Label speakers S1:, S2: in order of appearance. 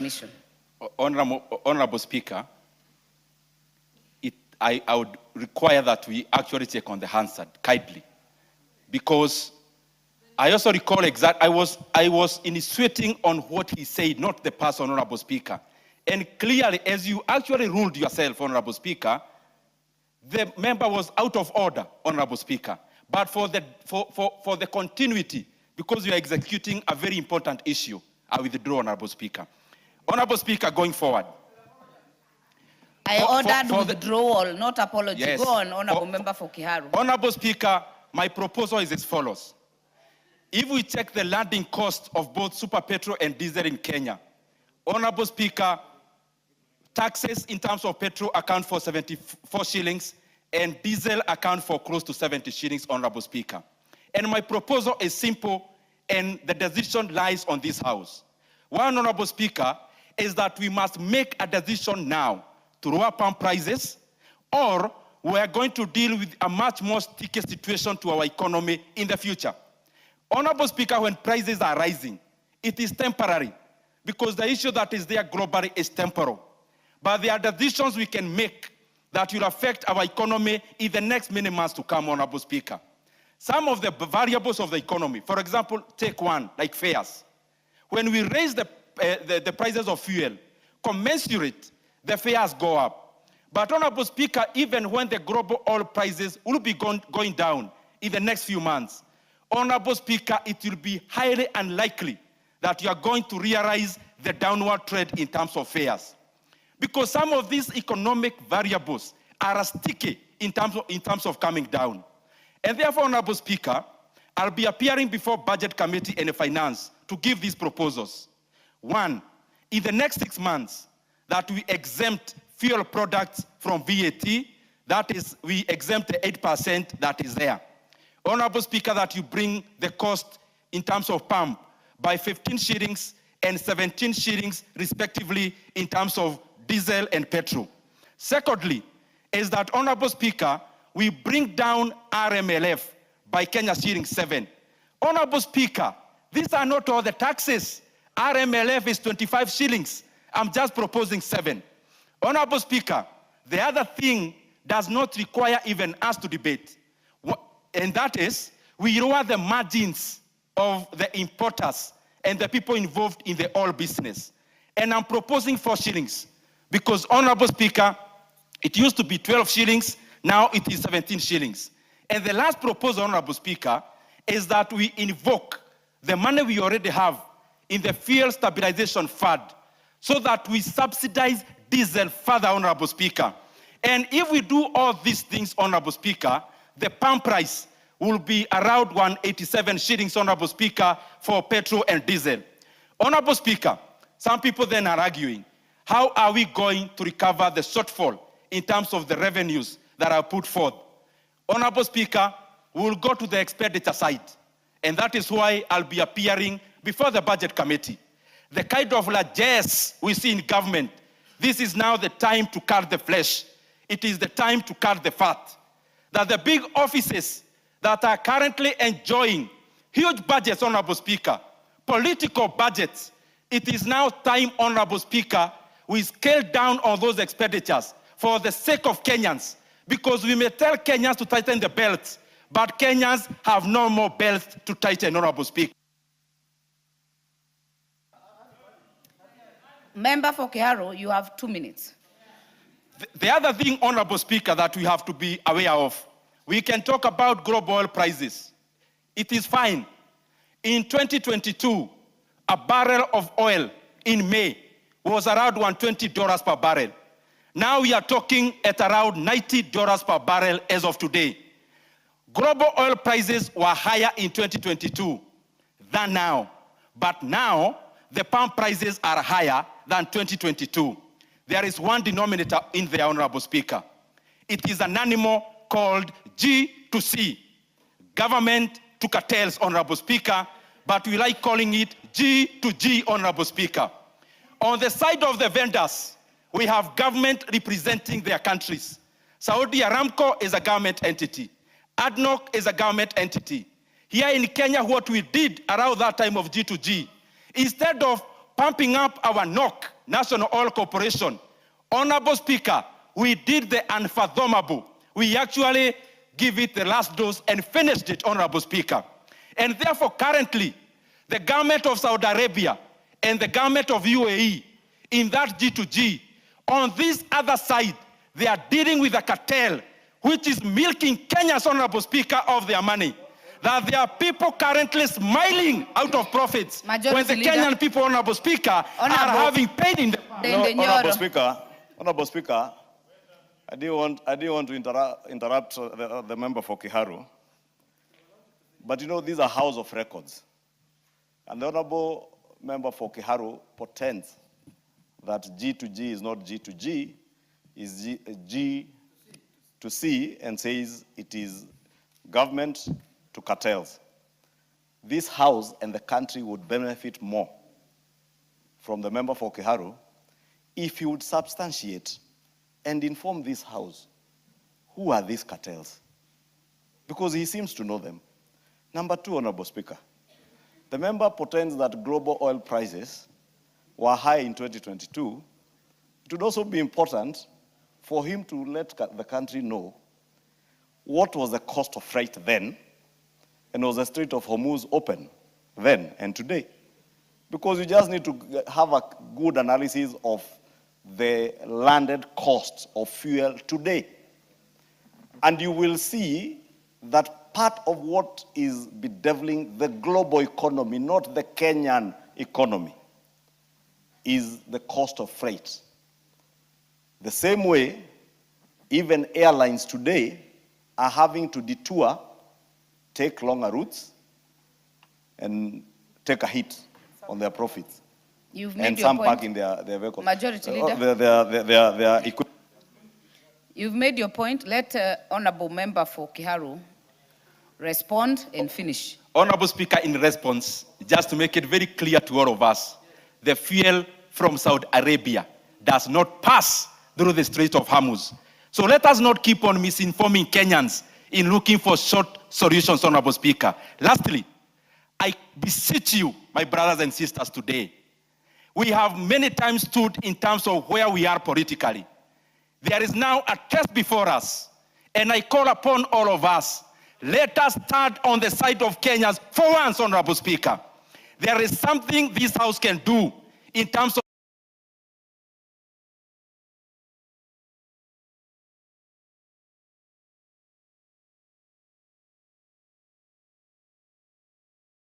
S1: Commission.
S2: Honorable Speaker, I would require that we actually check on the Hansard kindly, because I also recall I was insinuating on what he said, not the person, Honorable Speaker. And clearly, as you actually ruled yourself, Honorable Speaker, the member was out of order, Honorable Speaker. But for the continuity, because you are executing a very important issue, I withdraw, Honorable Speaker. Honorable Speaker, going forward.
S1: I ordered withdrawal, not apology.
S2: Yes.
S1: Go on, Honorable Member for Kiharu.
S2: Honorable Speaker, my proposal is as follows. If we check the landing cost of both super petrol and diesel in Kenya, Honorable Speaker, taxes in terms of petrol account for 74 shillings and diesel account for close to 70 shillings, Honorable Speaker. And my proposal is simple, and the decision lies on this House. One, Honorable Speaker, is that we must make a decision now to lower pump prices, or we are going to deal with a much more sticky situation to our economy in the future. Honorable Speaker, when prices are rising, it is temporary, because the issue that is there globally is temporal. But there are decisions we can make that will affect our economy in the next many months to come, Honorable Speaker. Some of the variables of the economy, for example, take one, like fares. When we raise the prices of fuel, commensurate, the fares go up. But Honorable Speaker, even when the global oil prices will be going down in the next few months, Honorable Speaker, it will be highly unlikely that you are going to realize the downward trend in terms of fares. Because some of these economic variables are sticky in terms of coming down. And therefore, Honorable Speaker, I'll be appearing before Budget Committee and Finance to give these proposals. One, in the next 6 months, that we exempt fuel products from VAT, that is, we exempt the 8% that is there. Honorable Speaker, that you bring the cost in terms of pump by 15 shillings and 17 shillings respectively in terms of diesel and petrol. Secondly, is that, Honorable Speaker, we bring down RMLF by Kenya shilling 7. Honorable Speaker, these are not all the taxes. RMLF is 25 shillings. I'm just proposing 7. Honorable Speaker, the other thing does not require even us to debate. And that is, we lower the margins of the importers and the people involved in the oil business. And I'm proposing 4 shillings. Because, Honorable Speaker, it used to be 12 shillings, now it is 17 shillings. And the last proposal, Honorable Speaker, is that we invoke the money we already have in the Fuel Stabilization Fund so that we subsidize diesel further, Honorable Speaker. And if we do all these things, Honorable Speaker, the pump price will be around 187 shillings, Honorable Speaker, for petrol and diesel. Honorable Speaker, some people then are arguing, how are we going to recover the shortfall in terms of the revenues that are put forth? Honorable Speaker, we will go to the expenditure side, and that is why I'll be appearing before the Budget Committee. The kind of largesse we see in government, this is now the time to cut the flesh. It is the time to cut the fat. That the big offices that are currently enjoying huge budgets, Honorable Speaker, political budgets, it is now time, Honorable Speaker, we scale down on those expenditures for the sake of Kenyans, because we may tell Kenyans to tighten the belts, but Kenyans have no more belts to tighten, Honorable Speaker.
S1: Member for Kiharu, you have 2 minutes.
S2: The other thing, Honorable Speaker, that we have to be aware of, we can talk about global oil prices. It is fine. In 2022, a barrel of oil in May was around $120 per barrel. Now we are talking at around $90 per barrel as of today. Global oil prices were higher in 2022 than now. But now, the pump prices are higher than 2022. There is one denominator in there, Honorable Speaker. It is an animal called G to C, government to cartels, Honorable Speaker, but we like calling it G to G, Honorable Speaker. On the side of the vendors, we have government representing their countries. Saudi Aramco is a government entity. ADNOC is a government entity. Here in Kenya, what we did around that time of G to G, instead of pumping up our NOC, National Oil Corporation. Honorable Speaker, we did the unfathomable. We actually give it the last dose and finished it, Honorable Speaker. And therefore, currently, the government of Saudi Arabia and the government of UAE in that G2G, on this other side, they are dealing with a cartel which is milking Kenya's, Honorable Speaker, of their money. That there are people currently smiling out of profits
S1: Majority
S2: when the
S1: Leader.
S2: Kenyan people, Honorable Speaker, are having pain in the...
S3: Honorable Speaker, I didn't want to interrupt the member for Kiharu, but you know, these are House of Records. And the Honorable member for Kiharu pretends that G2G is not G2G, is G to C, and says it is government to cartels. This House and the country would benefit more from the member for Kiharu if he would substantiate and inform this House who are these cartels, because he seems to know them. Number two, Honorable Speaker, the member pretends that global oil prices were high in 2022. It would also be important for him to let the country know what was the cost of freight then, and was the Strait of Hormuz open then and today? Because you just need to have a good analysis of the landed cost of fuel today. And you will see that part of what is bedeviling the global economy, not the Kenyan economy, is the cost of freight. The same way, even airlines today are having to detour, take longer routes, and take a hit on their profits.
S1: You've made
S3: And
S1: your
S3: some
S1: point.
S3: park in their vehicles.
S1: Majority Leader.
S3: Their equipment.
S1: You've made your point. Let Honorable Member for Kiharu respond and finish.
S2: Honorable Speaker, in response, just to make it very clear to all of us, the fuel from Saudi Arabia does not pass through the Strait of Hormuz. So let us not keep on misinforming Kenyans in looking for short solutions, Honorable Speaker. Lastly, I beseech you, my brothers and sisters, today, we have many times stood in terms of where we are politically. There is now a test before us, and I call upon all of us, let us stand on the side of Kenyans for once, Honorable Speaker. There is something this House can do in terms of